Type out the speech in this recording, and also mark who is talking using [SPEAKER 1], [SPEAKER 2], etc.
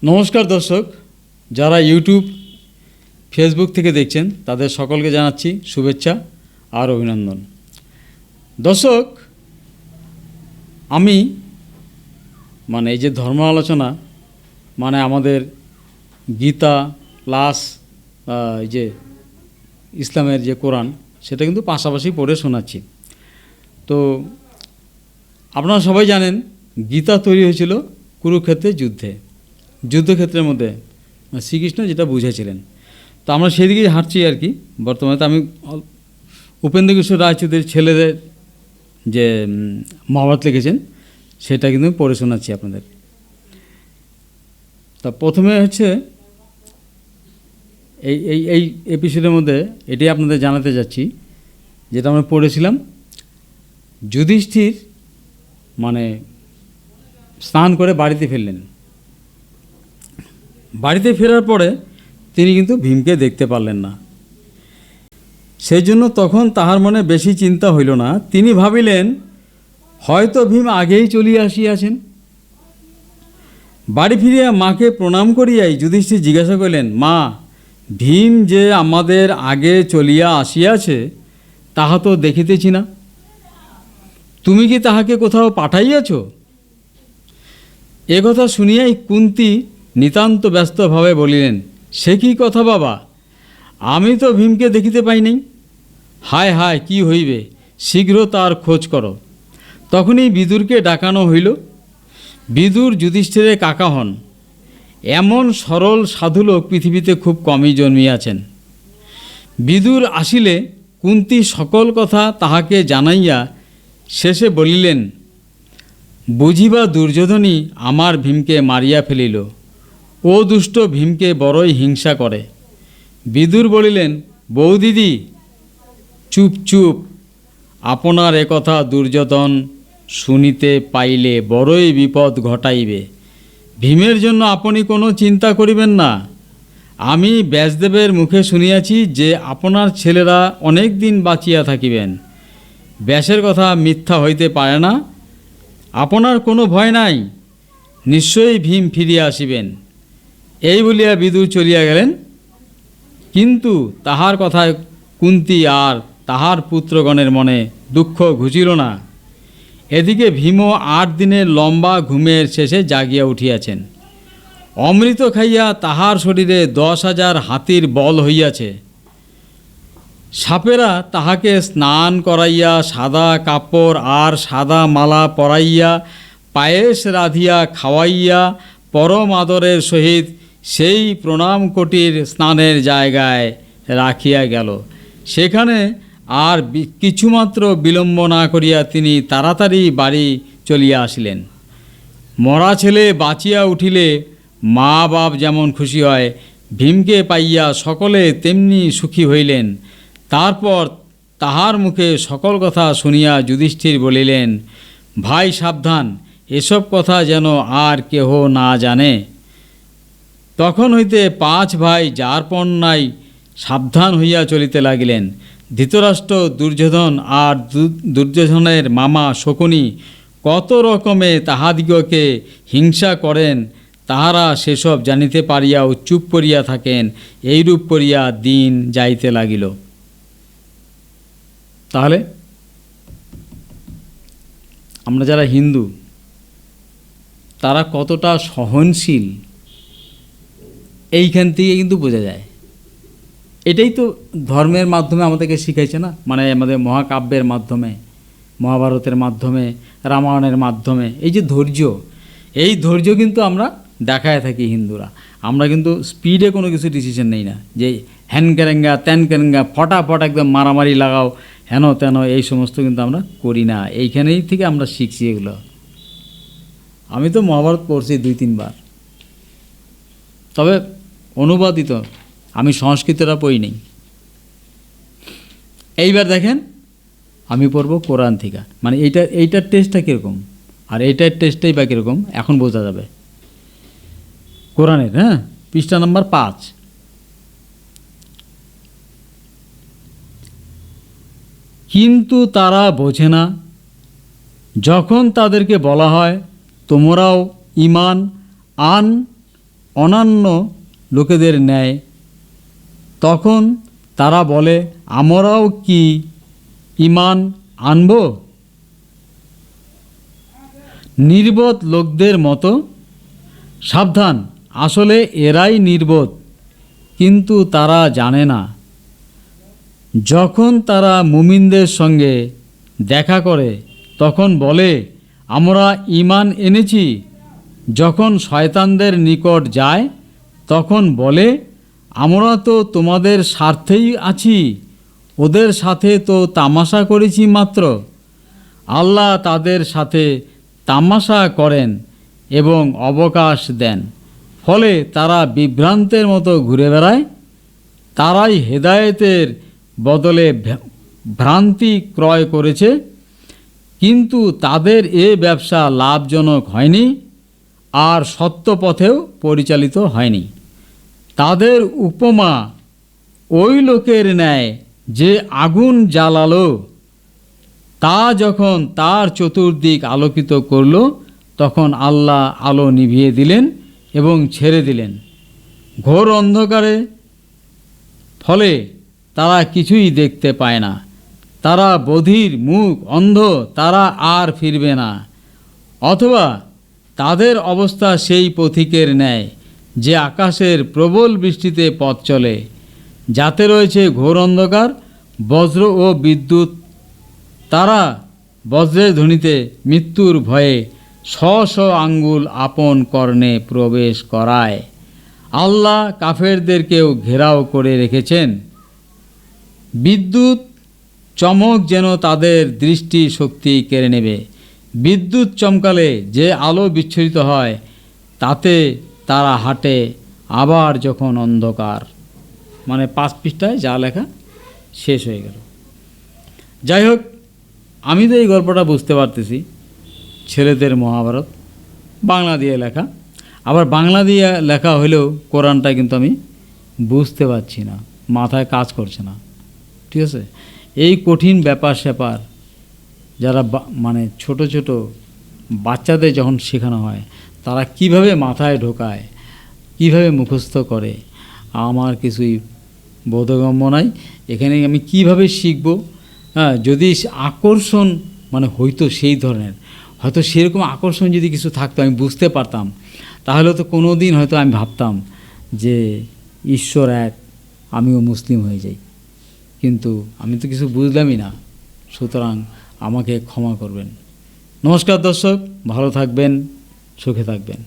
[SPEAKER 1] নমস্কার দর্শক, যারা ইউটিউব ফেসবুক থেকে দেখছেন তাদের সকলকে জানাচ্ছি শুভেচ্ছা আর অভিনন্দন। দর্শক, আমি এই যে ধর্ম আলোচনা আমাদের গীতা প্লাস এই যে ইসলামের যে কোরআন, সেটা কিন্তু পাশাপাশি পড়ে শোনাচ্ছি। তো আপনারা সবাই জানেন গীতা তৈরি হয়েছিল কুরুক্ষেত্রের যুদ্ধক্ষেত্রের মধ্যে শ্রীকৃষ্ণ যেটা বুঝেছিলেন। তো আমরা সেদিকেই হাঁটছি আর কি। বর্তমানে তো আমি উপেন্দ্র কিশোর রায়চৌধুরীর ছেলেদের যে মহাভারত লিখেছেন সেটা কিন্তু পড়ে শোনাচ্ছি আপনাদের। তা প্রথমে হচ্ছে এই এপিসোডের মধ্যে এটাই আপনাদের জানাতে যাচ্ছি, যেটা আমরা পড়েছিলাম। যুধিষ্ঠির স্নান করে বাড়িতে ফিরলেন। বাড়িতে ফেরার পরে তিনি কিন্তু ভীমকে দেখতে পারলেন না। সেই জন্য তখন তাহার মনে বেশি চিন্তা হইল না। তিনি ভাবিলেন হয়তো ভীম আগেই চলিয়া আসিয়াছেন। বাড়ি ফিরিয়া মাকে প্রণাম করিয়াই যুধিষ্ঠির জিজ্ঞাসা করিলেন, মা, ভীম যে আমাদের আগে চলিয়া আসিয়াছে তাহা তো দেখিতেছি না। তুমি কি তাহাকে কোথাও পাঠাইয়াছ? একথা শুনিয়াই কুন্তী নিতান্ত ব্যস্তভাবে বলিলেন, সে কি কথা বাবা, আমি তো ভীমকে দেখিতে পাই নাই। হায় হায়, কি হইবে, শীঘ্র তার খোঁজ করো। তখনই বিদুরকে ডাকানো হইল। বিদুর যুধিষ্ঠিরের কাকা হন। এমন সরল সাধুলোক পৃথিবীতে খুব কমই জন্মিয়াছেন। বিদুর আসিলে কুন্তী সকল কথা তাহাকে জানাইয়া শেষে বলিলেন, বুঝিবা দুর্যোধনই আমার ভীমকে মারিয়া ফেলিল। ও দুষ্ট ভীমকে বড়ই হিংসা করে। বিদুর বলিলেন, বৌদিদি চুপ চুপ, আপনার একথা দুর্যোধন শুনিতে পাইলে বড়ই বিপদ ঘটাইবে। ভীমের জন্য আপনি কোনো চিন্তা করিবেন না। আমি ব্যাসদেবের মুখে শুনিয়াছি যে আপনার ছেলেরা অনেক দিন বাঁচিয়া থাকিবেন। ব্যাসের কথা মিথ্যা হইতে পারে না। আপনার কোনো ভয় নাই, নিশ্চয়ই ভীম ফিরিয়া আসিবেন। এই বলিয়া বিদুর চলিয়া গেলেন। কিন্তু তাহার কথায় কুন্তী আর তাহার পুত্রগণের মনে দুঃখ ঘুচিল না। এদিকে ভীমও 8 দিনের লম্বা ঘুমের শেষে জাগিয়া উঠিয়াছেন। অমৃত খাইয়া তাহার শরীরে 10,000 হাতির বল হইয়াছে। সাপেরা তাহাকে স্নান করাইয়া সাদা কাপড় আর সাদা মালা পরাইয়া পায়েস রাধিয়া খাওয়াইয়া পরম আদরের সহিত সেই প্রণাম কোটির স্নানের জায়গায় রাখিয়া গেল। সেখানে আর কিছুমাত্র বিলম্ব না করিয়া তিনি তাড়াতাড়ি বাড়ি চলিয়া আসিলেন। মরা ছেলে বাঁচিয়া উঠিলে মা বাপ যেমন খুশি হয়, ভীমকে পাইয়া সকলে তেমনি সুখী হইলেন। তারপর তাহার মুখে সকল কথা শুনিয়া যুধিষ্ঠির বলিলেন, ভাই সাবধান, এসব কথা যেন আর কেহ না জানে। তখন হইতে 5 ভাই যার পর নাই সাবধান হইয়া চলিতে লাগিলেন। ধৃতরাষ্ট্র, দুর্যোধন আর দুর্যোধনের মামা শকুনি কত রকমে তাহাদিগকে হিংসা করেন, তাহারা সেসব জানিতে পারিয়াও চুপ করিয়া থাকেন। এইরূপ করিয়া দিন যাইতে লাগিল। তাহলে আমরা যারা হিন্দু তারা কতটা সহনশীল এইখান থেকে কিন্তু বোঝা যায়। এটাই তো ধর্মের মাধ্যমে আমাদেরকে শিখাইছে না, আমাদের মহাকাব্যের মাধ্যমে, মহাভারতের মাধ্যমে, রামায়ণের মাধ্যমে। এই যে ধৈর্য, এই ধৈর্য কিন্তু আমরা দেখায় থাকি হিন্দুরা। আমরা কিন্তু স্পিডে কোনো কিছু ডিসিশন নেই না, যে হ্যান কেরেঙ্গা ত্যান কেরেঙ্গা ফটাফট একদম মারামারি লাগাও হেন তেন, এই সমস্ত কিন্তু আমরা করি না। এইখানেই থেকে আমরা শিখছি এগুলো। আমি তো মহাভারত পড়ছি 2-3 বার, তবে অনুবাদিত, আমি সংস্কৃতটা পড়ি নেই। এইবার দেখেন আমি পড়ব কোরআন থেকে। এইটার টেস্টটা কীরকম আর এইটার টেস্টটাই বা কীরকম এখন বোঝা যাবে। কোরআনের পৃষ্ঠা নম্বর 5। কিন্তু তারা বোঝে না। যখন তাদেরকে বলা হয় তোমরাও ঈমান আন অন্যান্য লোকেদের ন্যায়। তখন তারা বলে, আমরাও কি ঈমান আনব? নির্বোধ লোকদের মতো? সাবধান, আসলে এরাই নির্বোধ, কিন্তু তারা জানে না। যখন তারা মুমিনদের সঙ্গে দেখা করে তখন বলে, আমরা ঈমান এনেছি। যখন শয়তানদের নিকট যায় তখন বলে, আমরা তো তোমাদের স্বার্থেই আছি, ওদের সাথে তো তামাশা করেছি মাত্র। আল্লাহ তাদের সাথে তামাশা করেন এবং অবকাশ দেন, ফলে তারা বিভ্রান্তের মতো ঘুরে বেড়ায়। তারাই হেদায়েতের বদলে ভ্রান্তি ক্রয় করেছে, কিন্তু তাদের এ ব্যবসা লাভজনক হয়নি আর সত্য পথেও পরিচালিত হয়নি। তাদের উপমা ওই লোকের ন্যায় যে আগুন জ্বালালো, তা যখন তার চতুর্দিক আলোকিত করল, তখন আল্লাহ আলো নিভিয়ে দিলেন এবং ছেড়ে দিলেন ঘোর অন্ধকারে। ফলে তারা কিছুই দেখতে পায় না। তারা বধির, মুখ অন্ধ, তারা আর ফিরবে না। অথবা তাদের অবস্থা সেই পথিকের ন্যায় যে আকাশের প্রবল বৃষ্টিতে পথ চলে, যাতে রয়েছে ঘোর অন্ধকার, বজ্র ও বিদ্যুৎ। তারা বজ্রের ধ্বনিতে মৃত্যুর ভয়ে স্ব আঙ্গুল আপন কর্ণে প্রবেশ করায়। আল্লাহ কাফেরদেরকেও ঘেরাও করে রেখেছেন। বিদ্যুৎ চমক যেন তাদের দৃষ্টি শক্তি কেড়ে নেবে। বিদ্যুৎ চমকালে যে আলো বিচ্ছুরিত হয়, তাতে তারা হাঁটে। আবার যখন অন্ধকার, মানে 5 পৃষ্ঠায় যা লেখা শেষ হয়ে গেল। যাই হোক, আমি তো এই গল্পটা বুঝতে পারতেছি, ছেলেদের মহাভারত, বাংলা দিয়ে লেখা। আবার বাংলা দিয়ে লেখা হলেও কোরআনটা কিন্তু আমি বুঝতে পারছি না, মাথায় কাজ করছে না। ঠিক আছে, এই কঠিন ব্যাপার স্যাপার যারা মানে ছোট ছোট বাচ্চাদের যখন শেখানো হয়, তারা কিভাবে মাথায় ঢোকায়, কিভাবে মুখস্থ করে, আমার কিছুই বোধগম্য নাই। এখানে আমি কিভাবে শিখব? হ্যাঁ, যদি আকর্ষণ মানে হইতো সেই ধরনের, হয়তো সেরকম আকর্ষণ যদি কিছু থাকতো, আমি বুঝতে পারতাম, তাহলে তো কোনো দিন হয়তো আমি ভাবতাম যে ঈশ্বর এক, আমিও মুসলিম হয়ে যাই। কিন্তু আমি তো কিছু বুঝলামই না, সুতরাং আমাকে ক্ষমা করবেন। নমস্কার দর্শক, ভালো থাকবেন, সুখে থাকবেন।